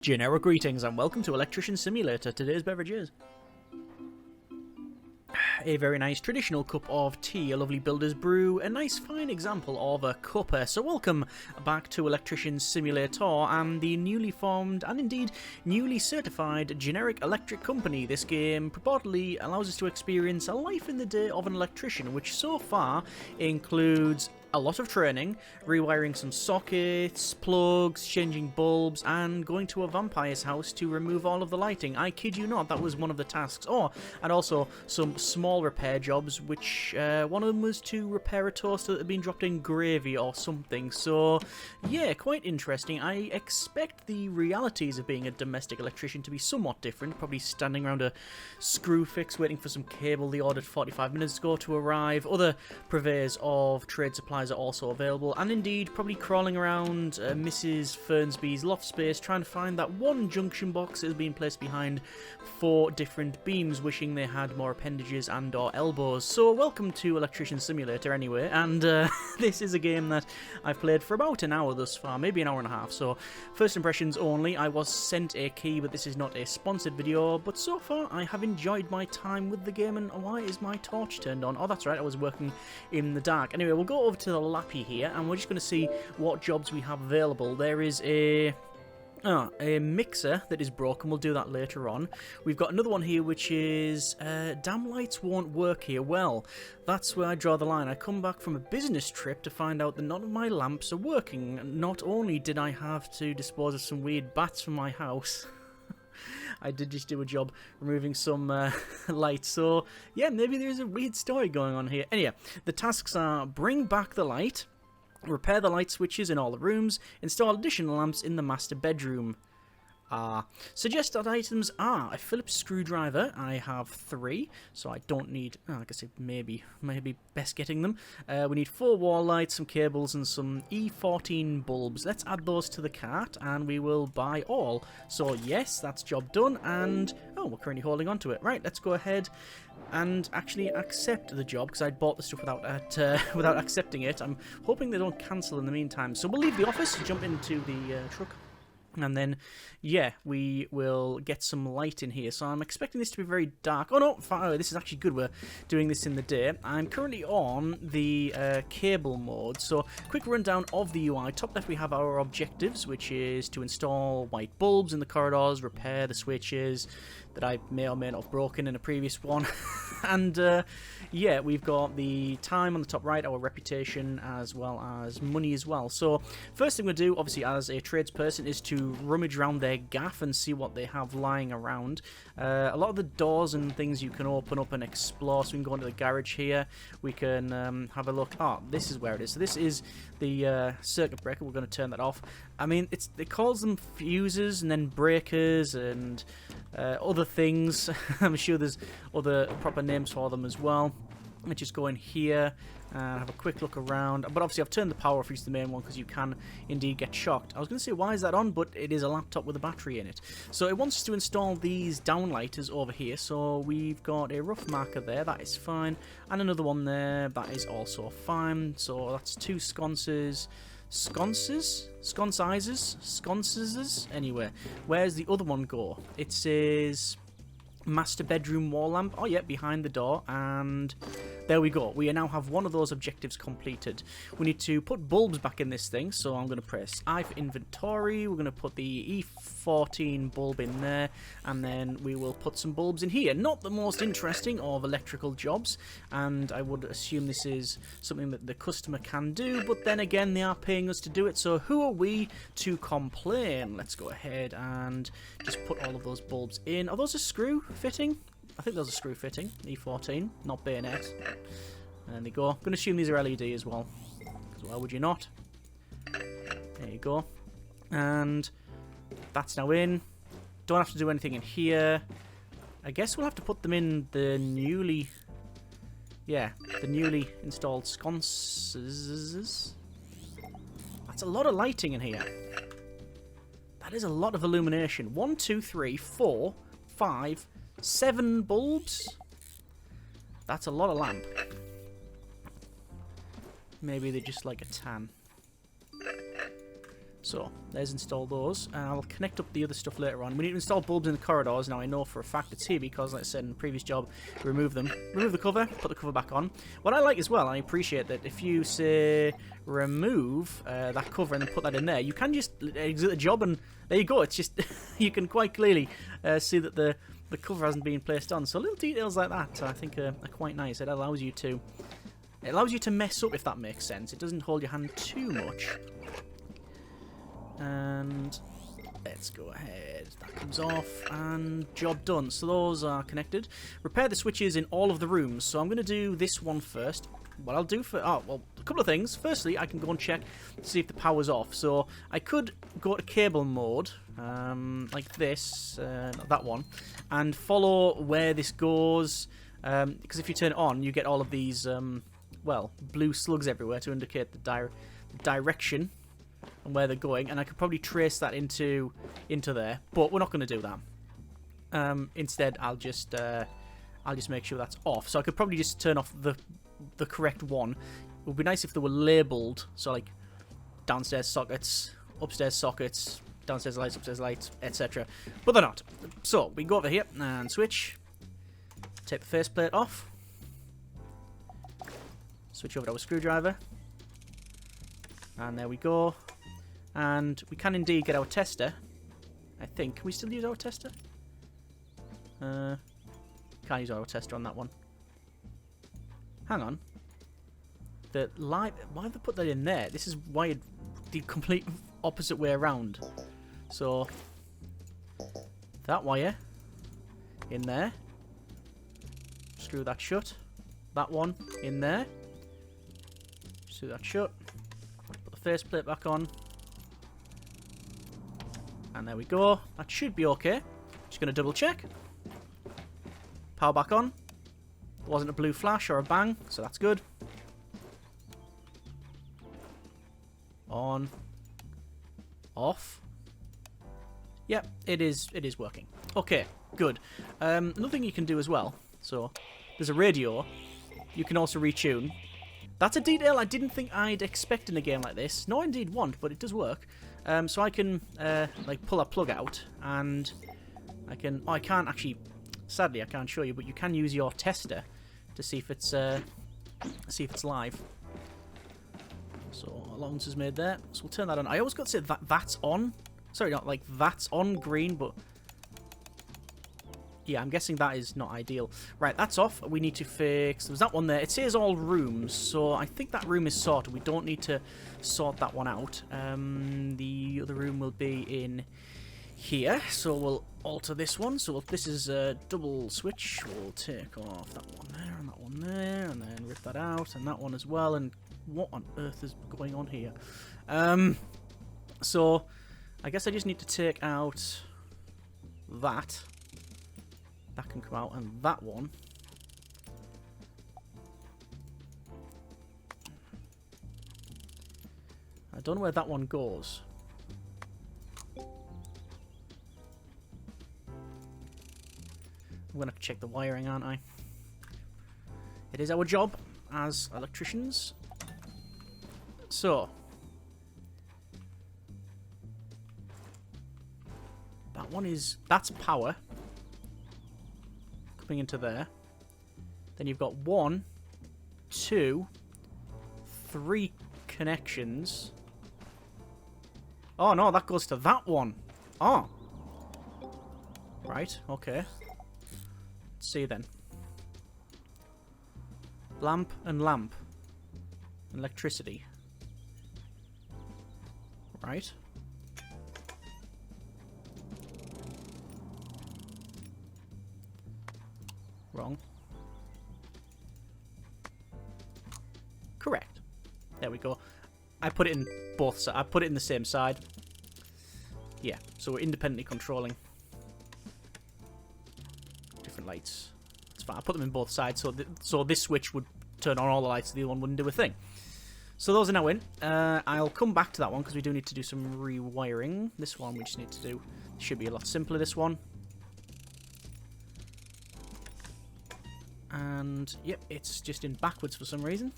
Generic greetings and welcome to Electrician Simulator. Today's beverage is a very nice traditional cup of tea, a lovely builder's brew, a nice fine example of a cuppa. So welcome back to Electrician Simulator and the newly formed and indeed newly certified generic electric company. This game purportedly allows us to experience a life in the day of an electrician, which so far includes a lot of training, rewiring some sockets, plugs, changing bulbs, and going to a vampire's house to remove all of the lighting. I kid you not, that was one of the tasks. Oh, and also some small repair jobs, which one of them was to repair a toaster that had been dropped in gravy or something. So, yeah, quite interesting. I expect the realities of being a domestic electrician to be somewhat different, probably standing around a screw fix, waiting for some cable they ordered 45 minutes ago to arrive. Other purveyors of trade supplies are also available, and indeed probably crawling around Mrs. Fernsby's loft space trying to find that one junction box that has been placed behind 4 different beams, wishing they had more appendages and or elbows. So welcome to Electrician Simulator anyway, and this is a game that I've played for about an hour thus far, maybe an hour and a half, so first impressions only. I was sent a key, but this is not a sponsored video, but so far I have enjoyed my time with the game. And why is my torch turned on? Oh, that's right, I was working in the dark. Anyway, we'll go over to the lappy here, and we're just going to see what jobs we have available. There is a mixer that is broken. We'll do that later on. We've got another one here which is damn lights won't work here. Well, that's where I draw the line. I come back from a business trip to find out that none of my lamps are working. Not only did I have to dispose of some weird bats from my house, I did just do a job removing some lights. So, yeah, maybe there's a weird story going on here. Anyway, the tasks are bring back the light, repair the light switches in all the rooms, install additional lamps in the master bedroom. Suggested items are a Phillips screwdriver. I have 3, so I don't need, I guess maybe best getting them. We need 4 wall lights, some cables, and some E14 bulbs. Let's add those to the cart, and we will buy all. So yes, that's job done, and oh, we're currently holding on to it. Right, let's go ahead and actually accept the job, because I'd bought the stuff without accepting it. I'm hoping they don't cancel in the meantime. So we'll leave the office, jump into the truck, and then, yeah, we will get some light in here. So I'm expecting this to be very dark. Oh, no, this is actually good. We're doing this in the day. I'm currently on the cable mode. So, quick rundown of the UI. Top left, we have our objectives, which is to install white bulbs in the corridors, repair the switches that I may or may not have broken in a previous one. And, yeah, we've got the time on the top right, our reputation, as well as money as well. So, first thing we'll do, obviously, as a tradesperson, is to rummage around their gaff and see what they have lying around. A lot of the doors and things you can open up and explore. So we can go into the garage here. We can have a look. Oh, this is where it is. So this is the circuit breaker. We're going to turn that off. I mean, it calls them fuses and then breakers and other things. I'm sure there's other proper names for them as well. Let's just go in here and have a quick look around. But obviously I've turned the power off, which is the main one, because you can indeed get shocked. I was going to say, why is that on? But it is a laptop with a battery in it. So it wants us to install these downlighters over here. So we've got a rough marker there. That is fine. And another one there. That is also fine. So that's 2 sconces. Sconces? Sconces? Anyway, where's the other one go? It says master bedroom wall lamp. Oh yeah, behind the door, and there we go. We now have one of those objectives completed. We need to put bulbs back in this thing, so I'm going to press I for inventory. We're going to put the E14 bulb in there, and then we will put some bulbs in here. Not the most interesting of electrical jobs, and I would assume this is something that the customer can do, but then again, they are paying us to do it, so who are we to complain? Let's go ahead and just put all of those bulbs in. Are those a screw fitting? I think those are screw fitting. E14, not bayonet. And they go. I'm going to assume these are LED as well, because why would you not? There you go. And that's now in. Don't have to do anything in here. I guess we'll have to put them in the newly installed sconces. That's a lot of lighting in here. That is a lot of illumination. 1, 2, 3, 4, 5, 7 bulbs. That's a lot of lamp. Maybe they just like a tan. So, let's install those. And I'll connect up the other stuff later on. We need to install bulbs in the corridors. Now, I know for a fact it's here because, like I said in the previous job, remove them. Remove the cover, put the cover back on. What I like as well, I appreciate that if you, say, remove that cover and then put that in there, you can just exit the job and there you go. It's just, you can quite clearly see that the cover hasn't been placed on. So little details like that I think are quite nice. It allows you to mess up, if that makes sense. It doesn't hold your hand too much. And let's go ahead. That comes off and job done. So those are connected. Repair the switches in all of the rooms. So I'm going to do this one first. What I'll do for... Oh, well, a couple of things. Firstly, I can go and check to see if the power's off. So I could go to cable mode, like this, that one, and follow where this goes. Because if you turn it on, you get all of these, well, blue slugs everywhere to indicate the direction and where they're going, and I could probably trace that into there, but we're not going to do that. Instead, I'll just make sure that's off. So I could probably just turn off the correct one. It would be nice if they were labelled, so like downstairs sockets, upstairs sockets, downstairs lights, upstairs lights, etc. But they're not. So we go over here and switch. Take the faceplate off. Switch over to our screwdriver. And there we go. And we can indeed get our tester. I think. Can we still use our tester? Can't use our tester on that one. Hang on. Why have they put that in there? This is wired the complete opposite way around. So that wire in there. Screw that shut. That one in there. Screw that shut. Put the faceplate back on. And there we go. That should be okay. Just going to double check. Power back on. Wasn't a blue flash or a bang, so that's good. On. Off. Yep, it is working. Okay, good. Another thing you can do as well. So, there's a radio. You can also retune. That's a detail I didn't think I'd expect in a game like this. No, indeed want, but it does work. So I can like pull a plug out, and I can. Oh, I can't actually. Sadly, I can't show you, but you can use your tester to see if it's live. So allowance is made there. So we'll turn that on. I always got to say that's on. Sorry, not like that's on green, but yeah, I'm guessing that is not ideal. Right, that's off. We need to fix... There's that one there. It says all rooms, so I think that room is sorted. We don't need to sort that one out. The other room will be in here, so we'll alter this one. So this is a double switch. We'll take off that one there and that one there, and then rip that out, and that one as well. And what on earth is going on here? So I guess I just need to take out that. That can come out, and that one. I don't know where that one goes. I'm going to have to check the wiring, aren't I? It is our job as electricians. So. That one is... That's power. Coming into there. Then you've got 1, 2, 3 connections. Oh no, that goes to that one. Oh. Right, okay. Let's see then. Lamp and lamp. Electricity. Right. Wrong. Correct. There we go. I put it in both sides. I put it in the same side. Yeah, so we're independently controlling different lights. It's fine. I put them in both sides, so this switch would turn on all the lights, the other one wouldn't do a thing. So those are now in. I'll come back to that one because we do need to do some rewiring. This one we just need to do. Should be a lot simpler, this one. And, yep, it's just in backwards for some reason.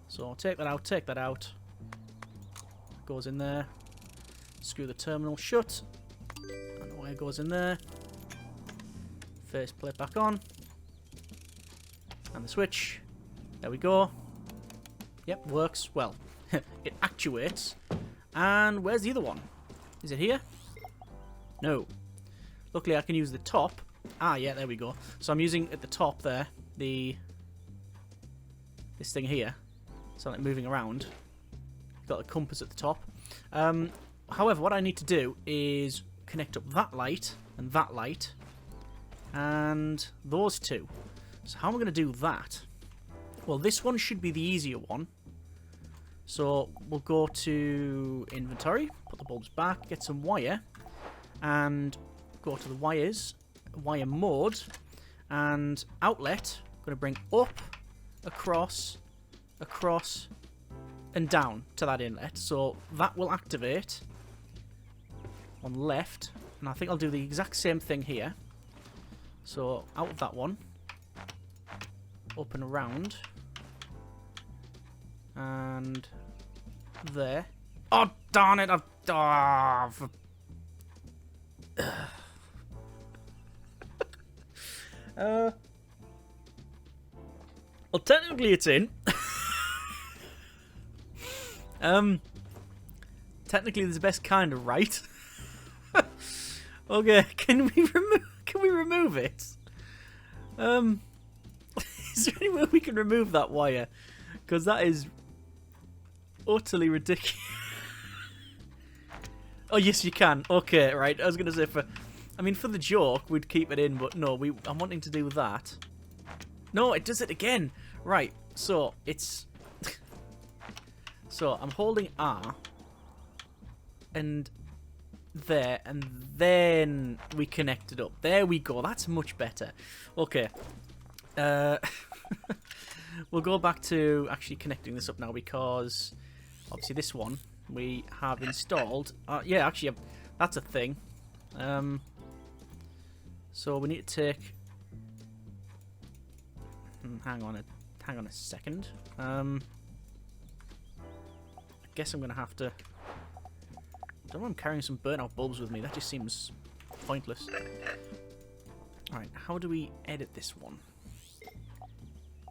So, take that out, take that out. Goes in there. Screw the terminal shut. And the wire goes in there. First plate back on. And the switch. There we go. Yep, works. Well, it actuates. And where's the other one? Is it here? No. Luckily, I can use the top. Ah, yeah, there we go. So I'm using at the top there, this thing here. So like moving around. Got the compass at the top. However, what I need to do is connect up that light and that light and those two. So how am I going to do that? Well, this one should be the easier one. So we'll go to inventory, put the bulbs back, get some wire, and go to the wires, wire mode, and outlet. I'm going to bring up, across, and down to that inlet. So that will activate on left, and I think I'll do the exact same thing here. So out of that one, up and around, and there. Oh, darn it! Well, technically it's in. Technically it's the best kind of right. Okay, can we remove it? Is there any way we can remove that wire? Because that is utterly ridiculous. Oh yes, you can. Okay, right. I was gonna say for the joke we'd keep it in, but no, I'm wanting to do that. No, it does it again. Right. So it's so I'm holding R and there, and then we connect it up. There we go. That's much better. Okay. We'll go back to actually connecting this up now, because obviously this one we have installed. Yeah, actually, that's a thing. So we need to take. Hang on a second. I guess I'm gonna have to. I don't know. I'm carrying some burnt out bulbs with me. That just seems pointless. All right, how do we edit this one?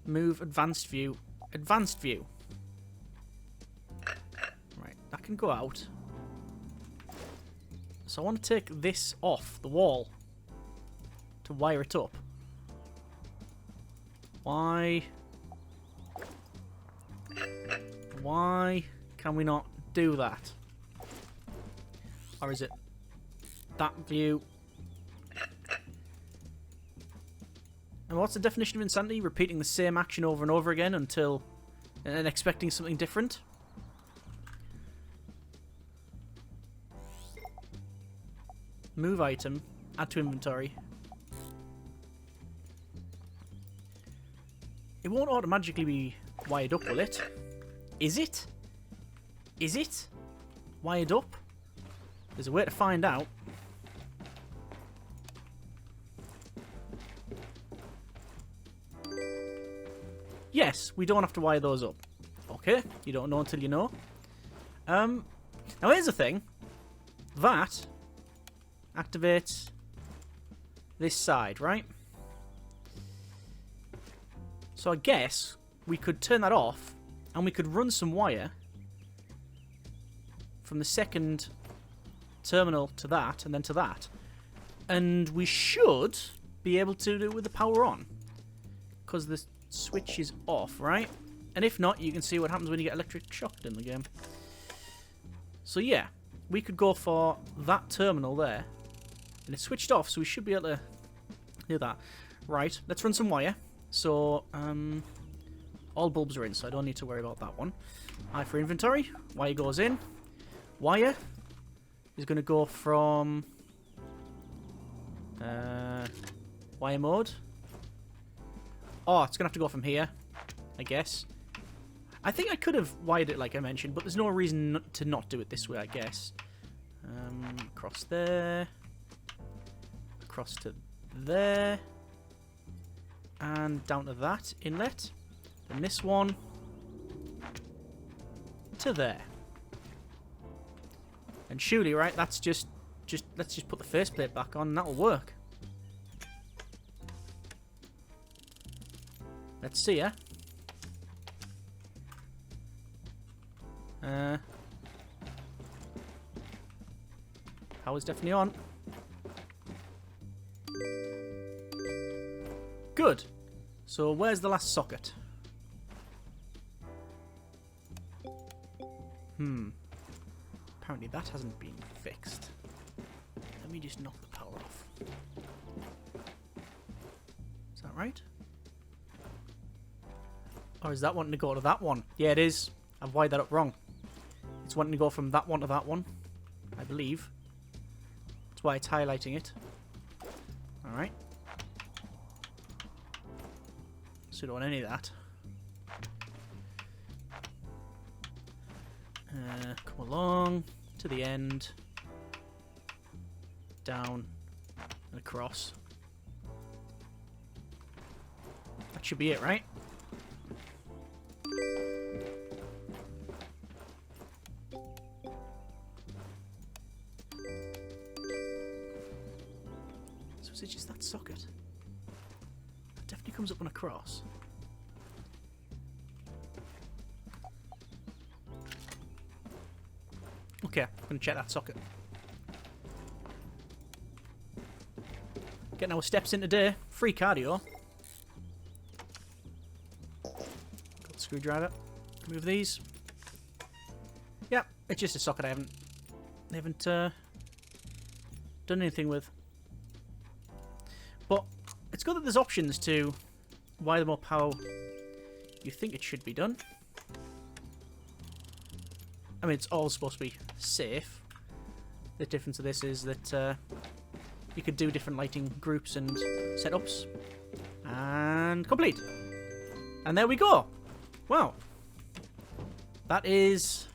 Move, advanced view, advanced view. Right, that can go out. So I want to take this off the wall to wire it up. Why can we not do that? Or is it that view? And what's the definition of insanity? Repeating the same action over and over again until and expecting something different? Move item, add to inventory. It won't automatically be wired up, will it? Is it? Is it wired up? There's a way to find out. Yes, we don't have to wire those up. Okay, you don't know until you know. Now here's the thing. That activates this side, right? So I guess we could turn that off and we could run some wire from the second terminal to that and then to that. And we should be able to do it with the power on, because the switch is off, right? And if not, you can see what happens when you get electric shocked in the game. So yeah, we could go for that terminal there, and it's switched off, so we should be able to do that. Right, let's run some wire. So all bulbs are in, so I don't need to worry about that one. I for inventory, wire goes in. Wire is going to go from wire mode. Oh, it's going to have to go from here, I guess. I think I could have wired it like I mentioned, but there's no reason to not do it this way, I guess. Across there. Across to there. And down to that inlet. Then this one to there. And surely, right, that's just let's just put the faceplate back on and that'll work. Let's see, yeah? Power's definitely on. Good. So where's the last socket? Apparently that hasn't been fixed. Let me just knock the power off. Is that right? Or is that wanting to go to that one? Yeah, it is. I've wired that up wrong. It's wanting to go from that one to that one, I believe. That's why it's highlighting it. Alright. So don't want any of that. Come along to the end. Down and across. That should be it, right? So is it just that socket? It definitely comes up on a cross. Okay, I'm going to check that socket. Getting our steps in today. Free cardio. Got the screwdriver. Remove these. Yep, it's just a socket I haven't done anything with. But it's good that there's options to wire them up how you think it should be done. I mean, it's all supposed to be safe. The difference of this is that you could do different lighting groups and setups. And complete. And there we go. Wow. That's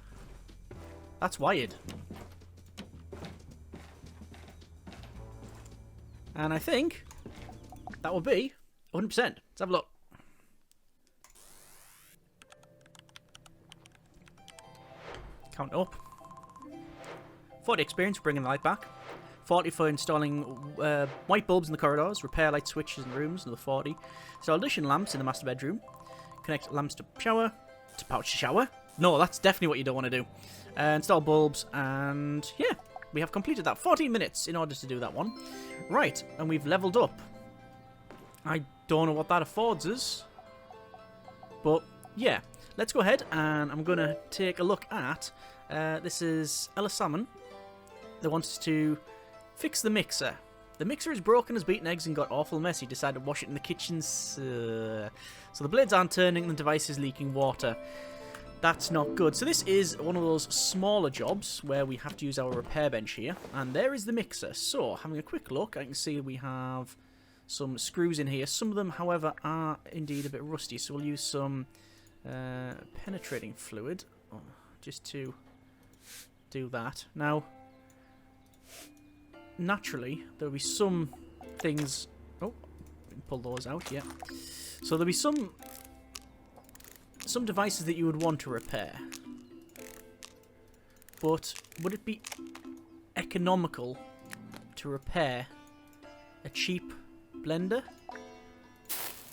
wired. And I think that will be 100%. Let's have a look. Count up. 40 experience for bringing the light back. 40 for installing white bulbs in the corridors. Repair light switches in the rooms. Another 40. Install addition lamps in the master bedroom. Connect lamps to shower. To pouch shower. No, that's definitely what you don't want to do. Install bulbs. And yeah, we have completed that. 14 minutes in order to do that one. Right, and we've leveled up. I don't know what that affords us. But yeah. Let's go ahead and I'm going to take a look at, this is Ella Salmon that wants to fix the mixer. The mixer is broken, has beaten eggs and got awful messy. Decided to wash it in the kitchen. So the blades aren't turning and the device is leaking water. That's not good. So this is one of those smaller jobs where we have to use our repair bench here. And there is the mixer. So having a quick look, I can see we have some screws in here. Some of them, however, are indeed a bit rusty. So we'll use some penetrating fluid just to do that. Now, naturally, there'll be some things. Oh, we can pull those out. Yeah. So there'll be some devices that you would want to repair. But would it be economical to repair a cheap blender?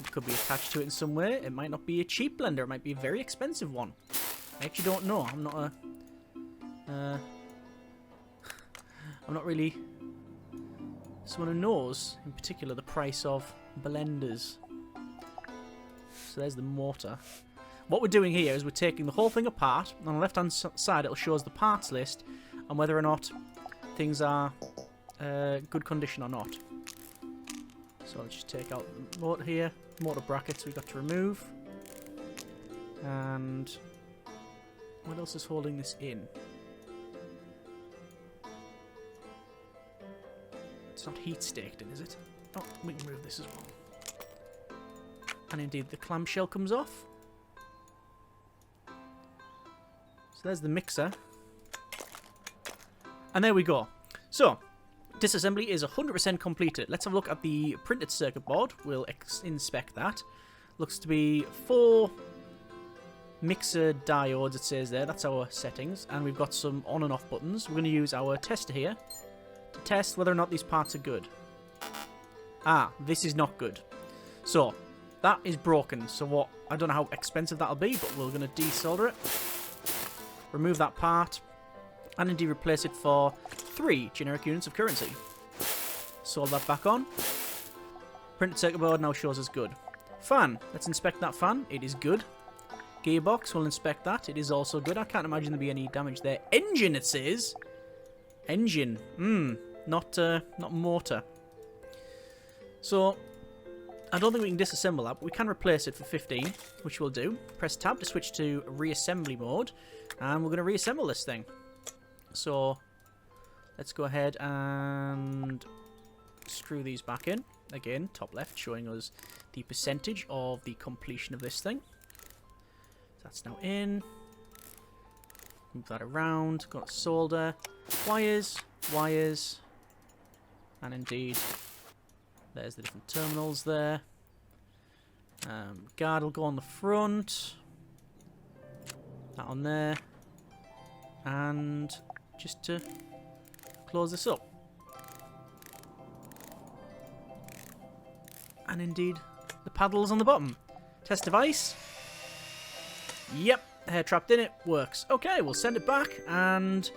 It could be attached to it in some way. It might not be a cheap blender. It might be a very expensive one. I actually don't know. I'm not a... I'm not really someone who knows, in particular, the price of blenders. So there's the motor. What we're doing here is we're taking the whole thing apart. On the left-hand side, it'll show us the parts list and whether or not things are good condition or not. So I'll just take out the motor here. Motor brackets we've got to remove. And what else is holding this in? It's not heat staked in, is it? Oh, we can remove this as well. And indeed, the clamshell comes off. So there's the mixer. And there we go. So, disassembly is 100% completed. Let's have a look at the printed circuit board. We'll inspect that. Looks to be 4 mixer diodes, it says there. That's our settings. And we've got some on and off buttons. We're going to use our tester here to test whether or not these parts are good. Ah, this is not good. So, that is broken. So what? I don't know how expensive that'll be, but we're going to desolder it. Remove that part. And indeed replace it for 3 generic units of currency. Solder that back on. Printed circuit board now shows us good. Fan. Let's inspect that fan. It is good. Gearbox. We'll inspect that. It is also good. I can't imagine there be any damage there. Engine, it says. Engine. Not motor. So, I don't think we can disassemble that, but we can replace it for 15, which we'll do. Press tab to switch to reassembly mode, and we're going to reassemble this thing. So, let's go ahead and screw these back in. Again, top left, showing us the percentage of the completion of this thing. That's now in. Move that around. Got solder. Wires. Wires. And indeed, there's the different terminals there. Guard will go on the front. That on there. And just to close this up. And indeed, the paddles on the bottom. Test device. Yep, hair trapped in it. Works. Okay, we'll send it back. And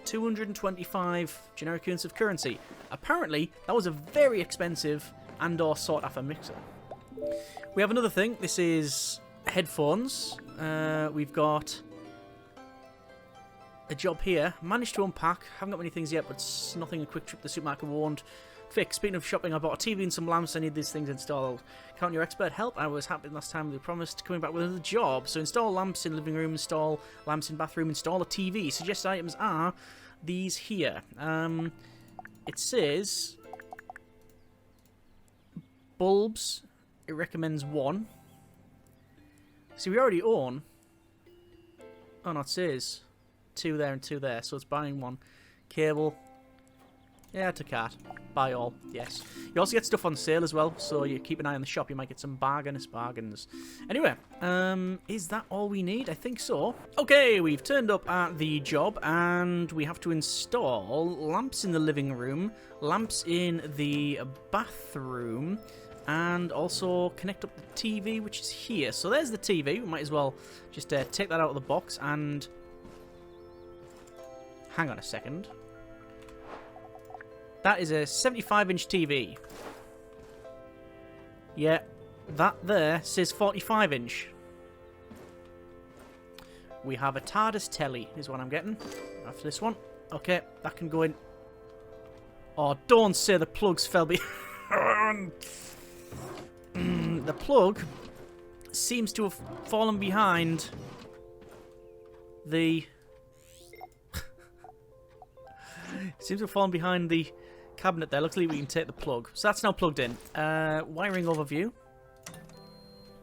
225 generic units of currency. Apparently, that was a very expensive and or sought after mixer. We have another thing. This is headphones. We've got a job here. Managed to unpack. Haven't got many things yet, but it's nothing a quick trip to the supermarket won't fix. Speaking of shopping, I bought a TV and some lamps. I need these things installed. Count your expert help. I was happy last time they promised coming back with another job. So install lamps in living room, install lamps in bathroom, install a TV. Suggested items are these here. It says bulbs. It recommends 1. See, we already own. Oh no, it says 2 there and 2 there, so it's buying 1. Cable. Yeah, to cart. Buy all. Yes. You also get stuff on sale as well, so you keep an eye on the shop. You might get some bargains. Anyway, is that all we need? I think so. Okay, we've turned up at the job, and we have to install lamps in the living room, lamps in the bathroom, and also connect up the TV, which is here. So there's the TV. We might as well just take that out of the box and... Hang on a second. That is a 75-inch TV. Yeah, that there says 45-inch. We have a TARDIS telly, is what I'm getting. After this one. Okay, that can go in. Oh, don't say the plugs fell behind. The plug seems to have fallen behind the... seems to have fallen behind the cabinet there. Luckily we can take the plug. So that's now plugged in. Wiring overview.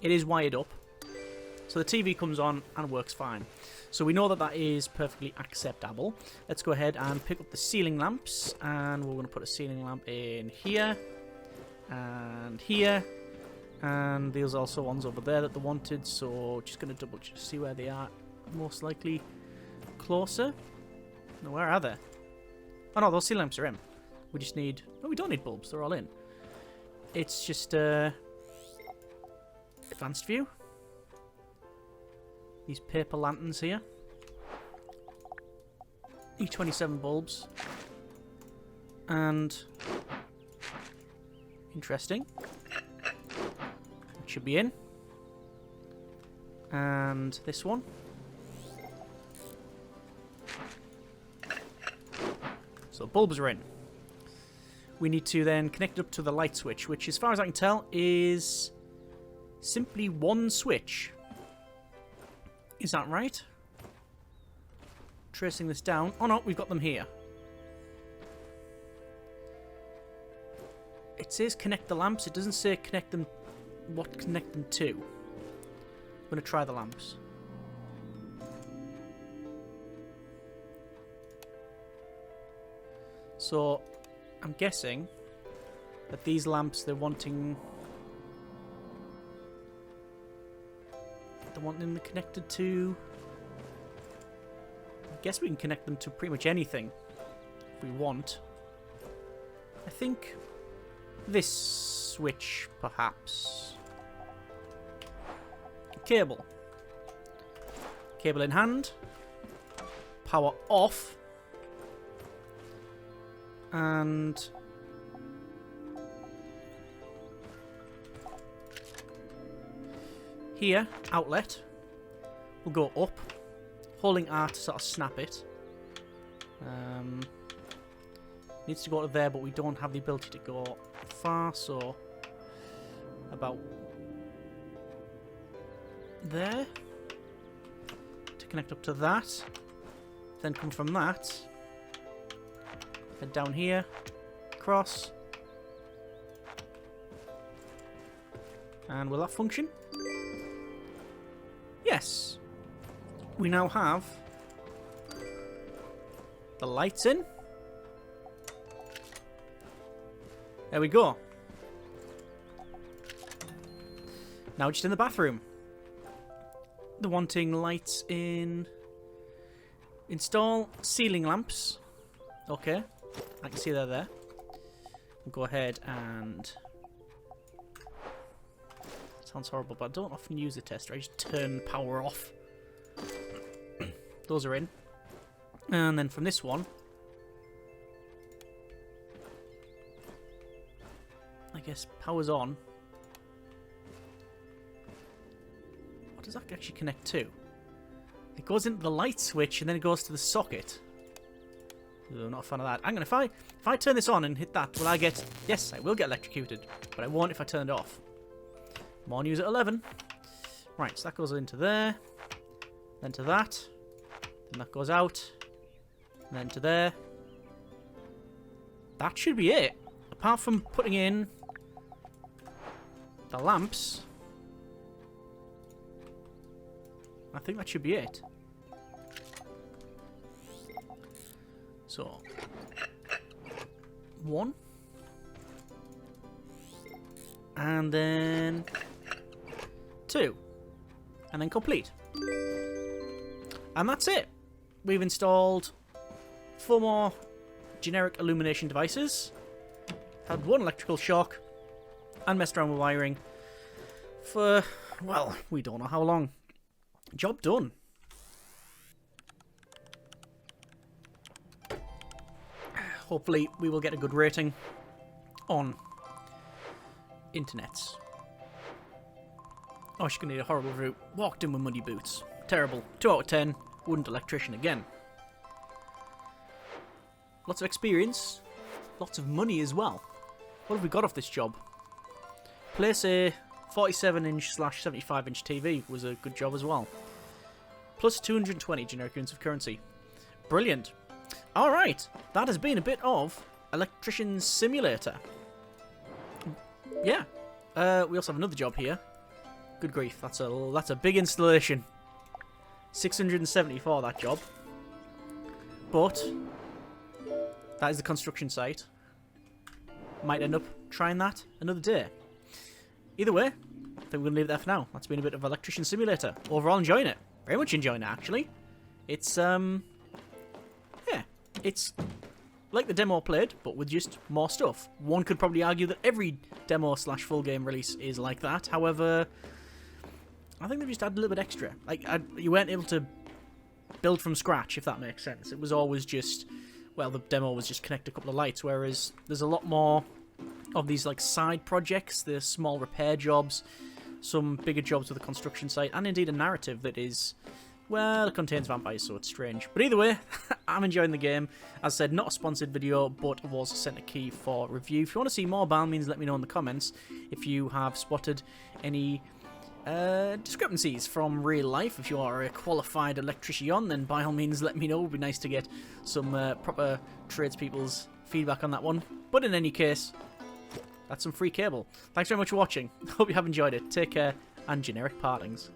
It is wired up. So the TV comes on and works fine. So we know that that is perfectly acceptable. Let's go ahead and pick up the ceiling lamps. And we're going to put a ceiling lamp in here. And here. And there's also ones over there that they wanted. So just going to double check to see where they are. Most likely closer. No, where are they? Oh no, those ceiling lamps are in. We just need... No, we don't need bulbs. They're all in. It's just advanced view. These paper lanterns here. E27 bulbs. And... interesting. It should be in. And this one. So the bulbs are in. We need to then connect it up to the light switch, which as far as I can tell is simply one switch. Is that right? Tracing this down. Oh no, we've got them here. It says connect the lamps. It doesn't say connect them. What connect them to? I'm going to try the lamps. So, I'm guessing that these lamps, they're wanting Don't want them connected to... I guess we can connect them to pretty much anything if we want. I think this switch, perhaps. Cable. Cable in hand. Power off. And... here, outlet. We'll go up. Holding R to sort of snap it. Needs to go to there, but we don't have the ability to go far, so... about... there. To connect up to that. Then come from that. Head down here. Cross. And will that function? Yes. We now have the lights in. There we go. Now just in the bathroom. The wanting lights in. Install ceiling lamps. Okay. I can see they're there. We'll go ahead and... sounds horrible, but I don't often use the tester. I just turn power off. Those are in. And then from this one... I guess power's on. What does that actually connect to? It goes into the light switch and then it goes to the socket. I'm not a fan of that. Hang on, if I turn this on and hit that, will I get... yes, I will get electrocuted. But I won't if I turn it off. I'm on use at 11. Right, so that goes into there. Then to that. Then that goes out. And then to there. That should be it. Apart from putting in the lamps. I think that should be it. So, 1. And then 2. And then complete. And that's it. We've installed 4 more generic illumination devices. Had 1 electrical shock. And messed around with wiring for, well, we don't know how long. Job done. Hopefully we will get a good rating on internets. Oh, she's going to need a horrible route. Walked in with muddy boots. Terrible. 2 out of 10. Wouldn't electrician again. Lots of experience. Lots of money as well. What have we got off this job? Place a 47-inch / 75-inch TV was a good job as well. Plus 220 generic units of currency. Brilliant. Alright, that has been a bit of Electrician Simulator. Yeah. We also have another job here. Good grief, that's a big installation. 670 for that job. But that is the construction site. Might end up trying that another day. Either way, I think we're going to leave it there for now. That's been a bit of Electrician Simulator. Overall, enjoying it. Very much enjoying it, actually. It's, yeah. It's like the demo played, but with just more stuff. One could probably argue that every demo / full game release is like that. However, I think they've just added a little bit extra. Like, you weren't able to build from scratch, if that makes sense. It was always just, well, the demo was just connect a couple of lights, whereas there's a lot more of these like side projects, the small repair jobs, some bigger jobs with a construction site, and indeed a narrative that is, well, it contains vampires, so it's strange. But either way, I'm enjoying the game. As I said, not a sponsored video, but was sent a key for review. If you want to see more, by all means, let me know in the comments if you have spotted any discrepancies from real life. If you are a qualified electrician, then by all means, let me know. It would be nice to get some proper tradespeople's feedback on that one. But in any case, that's some free cable. Thanks very much for watching. Hope you have enjoyed it. Take care, and generic partings.